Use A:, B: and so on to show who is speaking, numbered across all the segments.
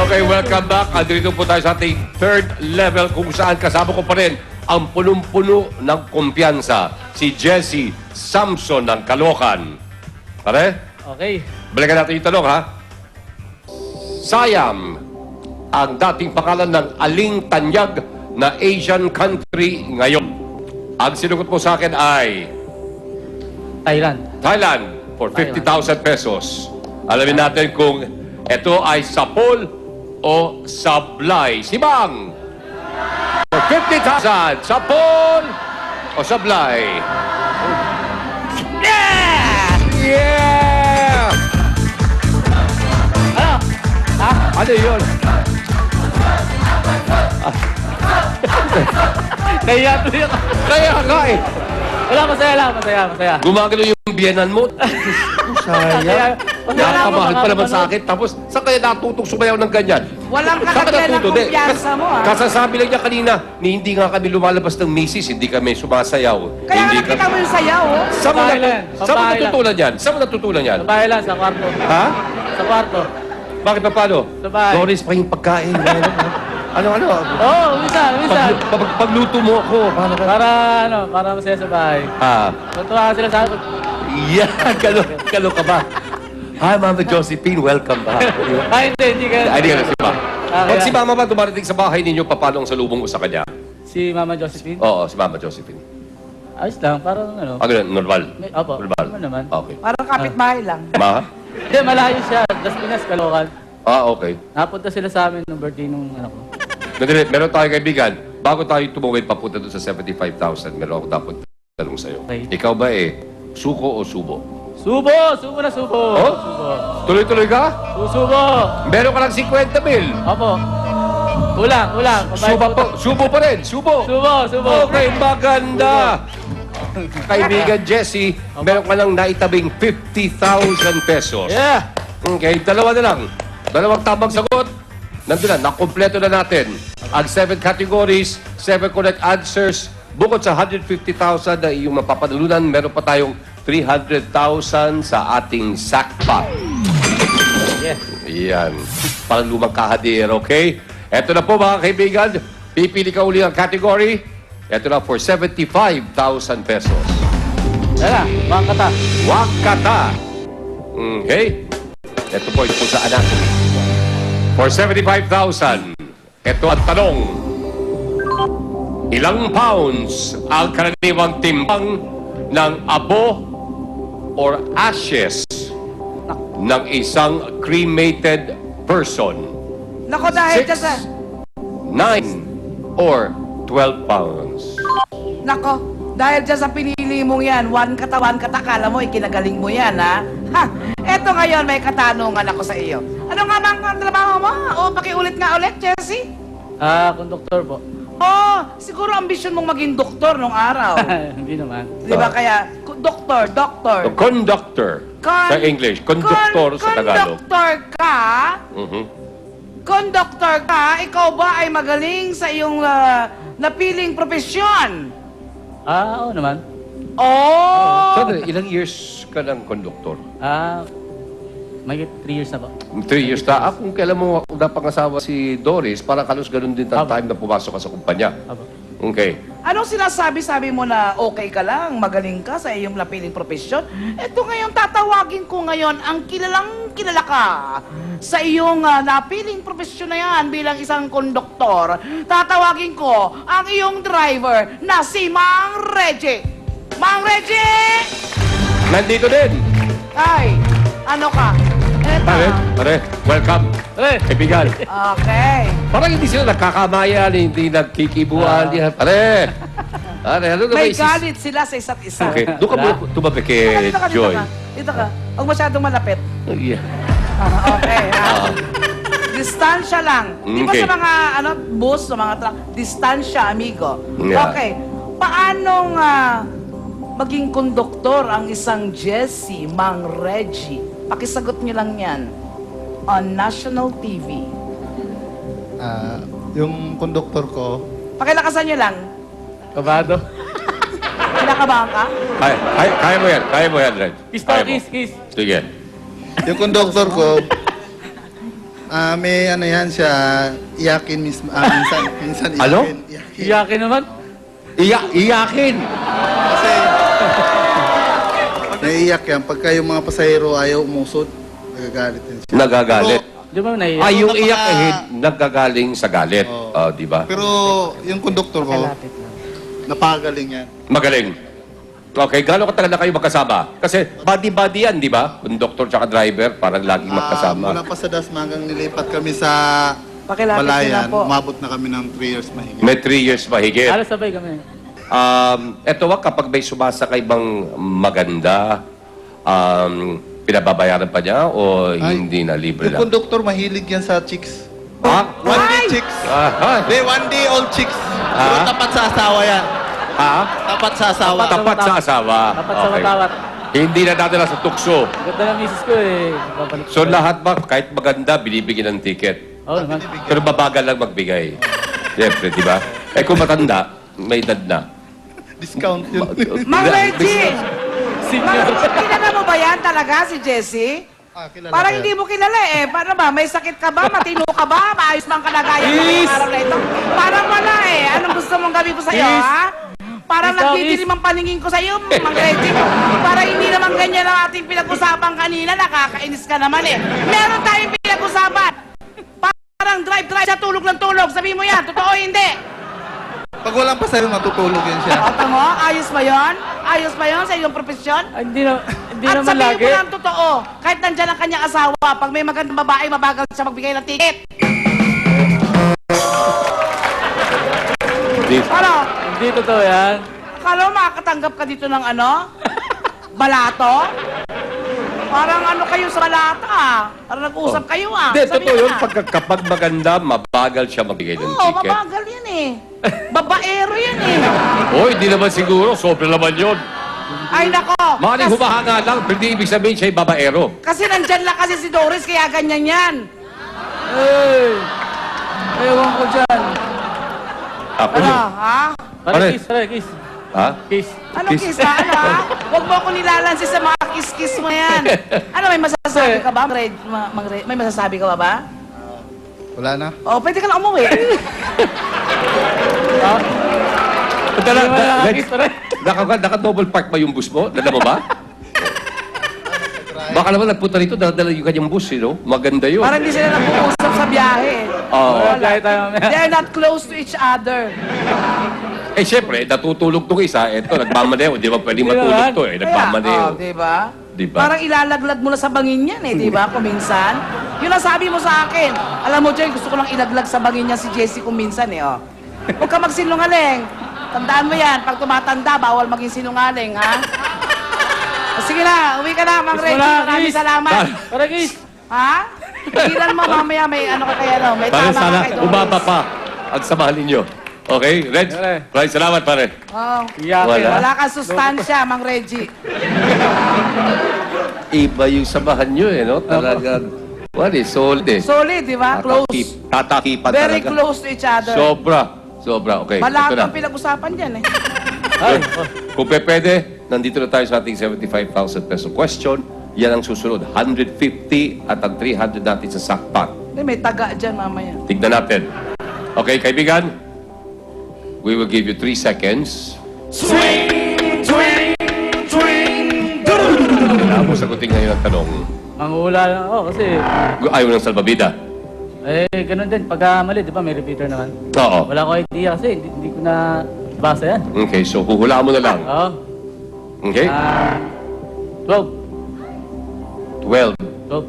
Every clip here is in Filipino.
A: Okay, welcome back. Andito po tayo sa ating third level kung saan kasama ko pa rin ang punong-puno ng kumpiyansa, si Jesse Samson ng Caloocan. Pare?
B: Okay.
A: Balikan natin yung tanong, ha? Siam, ang dating pangalan ng aling tanyag na Asian country ngayon. Ang sinugot mo sa akin ay
B: Thailand.
A: Thailand for 50,000 pesos. Alamin natin kung ito ay sapol o sablay. Si Bang! For 50,000, sapol o sablay?
B: Yeah!
A: Yeah!
B: Ano? Ha?
A: Ano yun?
B: Kaya tuloy ako.
A: Kaya nga eh.
B: Wala, masaya lang. Masaya.
A: Gumagano yung biyenan mo. Sayang. Nakamahal pa naman sa akin. Tapos, saan kaya natutong sumayaw ng ganyan?
C: Walang
A: Saan ka
C: kakagyan ng
A: natuto? Di,
C: kumpiyansa mo, ah.
A: Kasasabi lang niya kanina, hindi nga kami lumalabas ng misis, hindi kami sumasayaw.
C: Kaya
A: hindi
C: nakita mo yung sayaw, oh.
A: Saan mo
B: Babae lang.
A: natutunan yan? Saan mo natutunan yan?
B: Sa bahay lang, sa kwarto.
A: Ha?
B: Sa kwarto.
A: Bakit pa paano?
B: Sa bahay.
A: Doris pa yung pagkain. Ano?
B: Oo, minsan.
A: Pagluto mo ako.
B: Para masaya sa bahay.
A: Ah.
B: Natuwa sila sa akin.
A: Yeah, kalo ka ba? Hi, Mama Josephine. Welcome back.
B: Ay, hindi ka.
A: Ay, di ka na si Ma.
B: Ah,
A: Pag
B: kaya-
A: si Mama ba dumarating sa bahay ninyo, paano ang salubong mo sa kanya?
B: Si Mama Josephine.
A: Oo, si Mama Josephine.
B: Ayos lang, parang ano.
A: Ano yan? Normal?
B: Opo,
A: Normal?
B: naman.
A: Okay.
C: Parang kapitbahay lang.
A: Ma?
B: Hindi, malayo siya. Las Piñas, Caloocan.
A: Ah, okay.
B: Napunta sila sa amin nung birthday nung anak ko.
A: Meron tayo kaibigan. Bago tayo tumawid papunta doon sa 75,000, meron ako dapat tanong sa'yo.
B: Okay.
A: Ikaw ba suko o subo?
B: Subo! Subo na subo!
A: Oh?
B: Subo.
A: Tuloy-tuloy ka?
B: Susubo!
A: Meron ka lang 50 mil.
B: Opo. Kulang.
A: Subo pa rin. Subo.
B: Subo.
A: Okay, maganda. Kaibigan Jesse, meron ka lang naitabing 50,000 pesos.
B: Yeah!
A: Okay, dalawa na lang. Dalawang tamang sagot. Nandun na, nakompleto na natin. Ang 7 categories, 7 correct answers. Bukod sa 150,000 na iyong mapapanalunan, meron pa tayong 300,000 sa ating sackpot.
B: Yes.
A: Yan. Parang lumang kahadir, okay? Eto na po mga kaibigan. Pipili ka uli ang category. Eto na for 75,000 pesos.
B: Tara, mga kata.
A: Wakata. Okay. Ito po ito sa anatomy. For 75,000, ito ang tanong. Ilang pounds ang karaniwang timbang ng abo or ashes ng isang cremated person?
C: Nako, dahil dyan sa...
A: 9 or 12 pounds?
C: Nako, dahil dyan sa pinili mong yan, one kata, kala mo, ikinagaling mo yan, ha? Ha! Eto ngayon, may katanungan ako sa iyo. Ano nga bang ang trabaho mo? O, pakiulit nga ulit, Jessie.
B: Konduktor po.
C: Oh, siguro ambisyon mong maging doktor nung araw.
B: Hindi naman.
C: Di ba kaya, doktor.
A: Conductor sa English. Conductor sa Tagalog.
C: Conductor ka, ikaw ba ay magaling sa iyong napiling profesyon?
B: Oo naman.
C: Oh!
A: So, ilang years ka ng conductor?
B: May 3 years na po.
A: 3 years na. Kung kailan mo napangasawa si Doris, parang kalos ganun din ang time na pumasok ka sa kumpanya.
B: Apo.
A: Okay.
C: Anong sinasabi mo na okay ka lang, magaling ka sa iyong napiling profesyon? Eto ngayon, tatawagin ko ngayon ang kilala ka sa iyong napiling profesyon na yan bilang isang konduktor. Tatawagin ko ang iyong driver na si Mang Reggie. Mang Reggie!
A: Nandito din.
C: Ay, ano ka? Eto.
A: Pare, welcome. Kaibigan.
C: Okay.
A: Parang hindi sila nagkakamayan, hindi nagkikibuan. Pare, ano na
C: May
A: isis-
C: galit sila sa isa't isa.
A: Okay, doon ka muna tumabi kay Joy.
C: Dito ka. Huwag masyadong malapit.
A: Yeah.
C: Okay, distansya lang. Di ba
A: Okay.
C: sa mga bus, sa mga truck, distansya, amigo.
A: Yeah.
C: Okay. Paanong maging konduktor ang isang Jesse Mang Reggie? Pakisagot niyo lang yan on national TV.
D: Yung konduktor ko,
C: Pakilakasan niyo lang.
B: Kabado.
C: Kinakabahan ka?
A: Kaya mo yan, Red.
B: Kiss
A: Kaya
B: to,
A: mo.
B: kiss.
A: Sige.
D: yung konduktor ko, May ano yan siya, iyakin mismo. Minsan iyakin.
A: Ano?
D: Iyakin.
B: Iyakin naman.
A: Iyakin!
D: Kasi, naiiyak yan. Pagka yung mga pasahero ayaw umusod, nagagalit din siya.
A: Nagagalit.
B: Di ba naiiyak?
A: Ay, yung
D: Napaka-
A: iyak eh, nagagaling sa galit.
D: Oo.
A: Di ba?
D: Pero yung konduktor ko, napakagaling yan.
A: Magaling. Okay, gano'n ka talaga kayo magkasama? Kasi body-body yan, di ba? Konduktor tsaka driver, parang laging
D: Mula
A: magkasama.
D: pa sa Dasmagang nilipat kami sa
C: Pakilapit
D: Balayan.
C: nyo na po.
D: Umabot na kami ng 3 years mahigit.
A: May 3 years mahigit.
B: Halos sabay kami.
A: Eto wag, kapag may sumasakay bang maganda, pinababayaran pa niya o
D: Ay,
A: hindi na libre
D: Yung
A: lang?
D: konduktor, mahilig yan sa chicks.
A: Ha?
D: One day chicks.
A: Aha.
D: Hindi, one day old chicks. Pero
A: Ah?
D: tapat sa asawa yan.
A: Ha?
D: Tapat sa asawa.
A: Tapat sa asawa.
B: Tapat sa
A: Okay.
B: matawat.
A: Hindi na dadala sa tukso.
B: Ganda ng misis ko eh. Babalik
A: So
B: ko.
A: lahat ba, kahit maganda, binibigyan ng ticket?
B: Oo naman.
A: Pero babagal lang magbigay. Siyempre, di ba? Eh kung matanda, may edad na.
D: Discount yun.
C: Mang Reggie!
B: Senior.
C: Kilala mo ba yan talaga, si Jessie?
D: Kilala
C: Parang
D: ko
C: hindi
D: yan.
C: mo kilala eh. Paano ba? May sakit ka ba? Matino ka ba? Maayos bang kalagayan mo
B: Yes!
C: ngayong araw na ito? Parang wala eh. Anong gusto mong gawin ko sa'yo,
B: Yes!
C: ha? Parang
B: Yes,
C: nagdidilim ang paningin ko sa'yo, Mang Reggie. Para hindi naman ganyan ang ating pinag-usapan kanina. Nakakainis ka naman eh. Meron tayong pinag-usapan. Parang drive-drive siya, tulog ng tulog. Sabihin mo yan, totoo o hindi?
D: Pag walang pasahero, matutulog yan siya.
C: Ata mo, ayos ba yun? Ayos ba yun sa iyong profesyon?
B: Ay, hindi
C: At
B: naman
C: sabihin
B: lagi.
C: mo lang totoo, kahit nandyan ang kanyang asawa, pag may magandang babae, mabagal siya magbigay ng ticket. Ano?
B: Hindi totoo yan.
C: Akala mo makakatanggap ka dito ng ano? Balato? Parang ano kayo sa balata ah. Parang nag-usap kayo ah.
A: Hindi,
C: Sabihin
A: totoo
C: mo
A: yun.
C: na.
A: Kapag maganda, mabagal siya magbigay ng
C: Oo,
A: ticket.
C: mabagal yan eh. Babaero yan eh.
A: Oy, hindi naman siguro. Sobra naman yun.
C: Ay nako.
A: Maaaring humahanga lang, pero hindi ibig sabihin siya'y babaero.
C: Kasi nandyan lang kasi si Doris, kaya ganyan yan.
B: Ay! Ewan ko dyan.
A: Ako
C: Ano,
A: yun.
C: ha?
B: Pare, kiss, pare, kiss.
A: Ha?
B: Kiss.
C: Anong
A: Kiss.
C: kiss ha? Ano ha? Huwag mo ako nilalansi sa mga kiss-kiss mo yan. Ano, may masasabi ka ba, may masasabi ka ba?
D: Wala na.
C: O, pwede ka na umuwi.
A: Dala,
B: Hindi mo lang kiss, pare.
A: Naka-double park ba yung bus mo? Dala mo ba? Baka naman nagpunta rito, dala yung kanyang bus, you know? Maganda yun.
C: Parang hindi sila nag-uusap sa biyahe.
A: Oo.
B: Wala tayo mamaya.
C: They're not close to each other.
A: Eh, syempre, natutulog tong isa. Eto, nagmamadeo. Di ba pwedeng
B: Di ba,
A: matulog
B: man?
A: to eh? Nagmamadeo.
C: di ba?
A: Di ba?
C: Parang ilalaglag mo na sa bangin yan eh, di ba? Kung minsan. Yun ang sabi mo sa akin. Alam mo, Joy, gusto ko lang ilaglag sa bangin niya si Jessie kung minsan eh, oh. Huwag ka magsinungaling. Tandaan mo yan, pag tumatanda, bawal maging sinungaling, ha? O, sige na, uwi ka na, Mang
B: Kiss mo
C: Reggie.
B: na,
C: Maraming
B: kiss.
C: salamat.
B: Pare, kiss.
C: Ha? Tigilan mo mamaya, may ano ka kaya, no? May
A: Pare,
C: tama ka
A: sana
C: kay Doris.
A: umaba pa ang samahan ninyo. Okay, Reg?
B: Pare.
A: Maraming salamat, pare.
C: Oh.
B: Iyakin.
A: Wala.
C: Wala kang sustansya, Mang Reggie.
A: Iba yung samahan nyo eh, no? Talagang, what is, solid eh.
C: Solid, di ba? Close.
A: Tatakipan
C: Very
A: talaga.
C: close to each other.
A: Sobra. Sobra, okay.
C: Malaki
A: ito na.
C: ang pinag-usapan dyan eh.
B: Ay,
A: Kung pwede, nandito na tayo sa ating 75,000 peso question. Yan ang susunod. 150 at ang 300 natin sa sackpot.
C: May taga dyan mamaya.
A: Tignan natin. Okay, kaibigan? We will give you 3 seconds. Wala mo sagutin ngayon ang tanong.
B: manghula lang ako kasi,
A: Ayaw ng salbabida.
B: ganun din. Pagka mali, di ba, may repeater naman.
A: Oo.
B: Wala ko idea kasi hindi ko na basa yan.
A: Okay, so huhulaan mo na lang.
B: Oo.
A: Okay?
B: 12.
A: 12.
B: 12.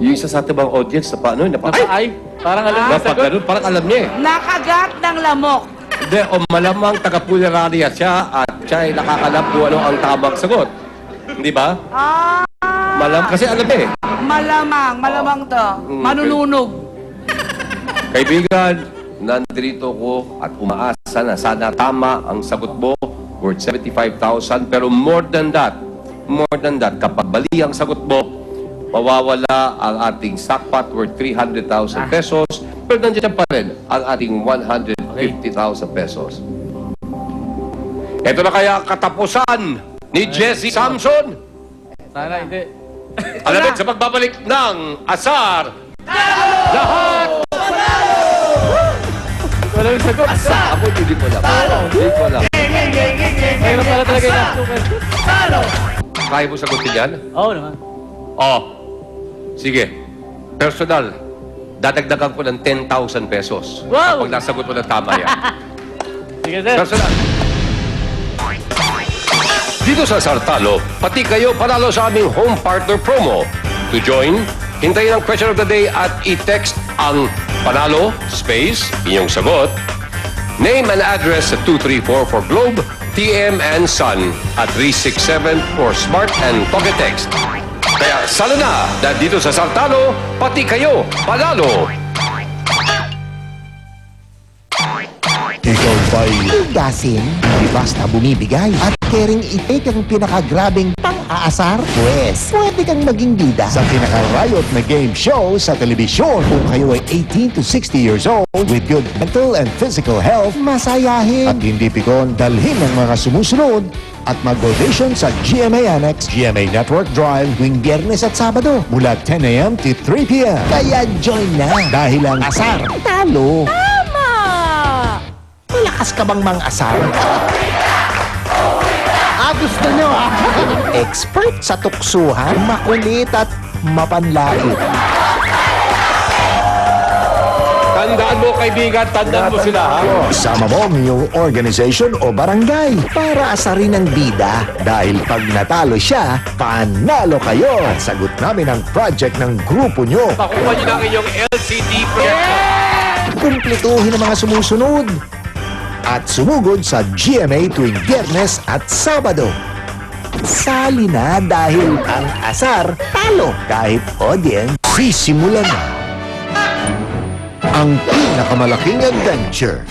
A: Yung isa sa ating mga audience, na paano?
B: Napa-ay. Parang alam mo sagot.
A: Napagano'n, parang alam niya eh.
C: Nakagat ng lamok.
A: Hindi, o malamang taga-punerarya siya at siya ay nakakalap kung ano ang tamang sagot. Hindi ba?
C: Ah,
A: Kasi alam niya eh.
C: malamang to.
A: Mm,
C: Manununog.
A: Kaibigan, nandito ko at umaasa na sana tama ang sagot mo worth 75,000. Pero more than that, kapag mali ang sagot mo, mawawala ang ating sackpot worth 300,000 pesos. Pero nandiyan pa rin ang ating 150,000 pesos. Ito na kaya ang katapusan ni Jessie Samson.
B: Sana hindi.
A: Alamin sa pagbabalik ng Asar. Lahat!
B: Wala yung sagot.
A: Ako hindi ko alam. Hindi ko alam.
B: Mayroon pala talaga yung super.
A: Kaya mo sagutin yan?
B: Oo naman.
A: Oh. Sige. Personal. Dadagdagan ko ng 10,000 pesos.
B: Wow!
A: Kapag nasagot mo na tama yan.
B: Sige, sir.
A: Personal. Dito sa Sartalo, pati kayo panalo sa aming home partner promo. To join, hintayin ang question of the day at i-text ang panalo, space, inyong sagot, name and address at 234 for Globe, TM and Sun at 367 for Smart and Pocket Text. Kaya sana na, dahil dito sa Sartalo, pati kayo panalo.
E: Ikaw ba'y gasin? Di basta bumibigay at caring i-take ang pinakagrabing pang-aasar? Pwes, pwede kang maging bida sa pinaka-riot na game show sa telebisyon. Kung kayo ay 18 to 60 years old with good mental and physical health, masayahin at hindi pikon, dalhin ang mga sumusunod at mag-audition sa GMA Annex, GMA Network Drive tuwing Biyernes at Sabado mula 10 a.m. to 3 p.m. Kaya join na dahil ang asar, talo. Malakas ka bang mang-asar? Gusto nyo Expert sa tuksuhan, makulit at mapanlait.
A: Tandaan mo, kaibigan, tandaan mo sila, ha?
E: Sama mo ang iyong organization o barangay para asarin ang bida. Dahil pag natalo siya, panalo kayo. At sagot namin ang project ng grupo nyo.
A: Pakuha niyo na ang inyong LCD projector.
E: Kumpletuhin ang mga sumusunod at sumugod sa GMA tuwing Biyernes at Sabado. Sali na dahil ang asar talo. Kahit audience, sisimulan na ang pinakamalaking adventure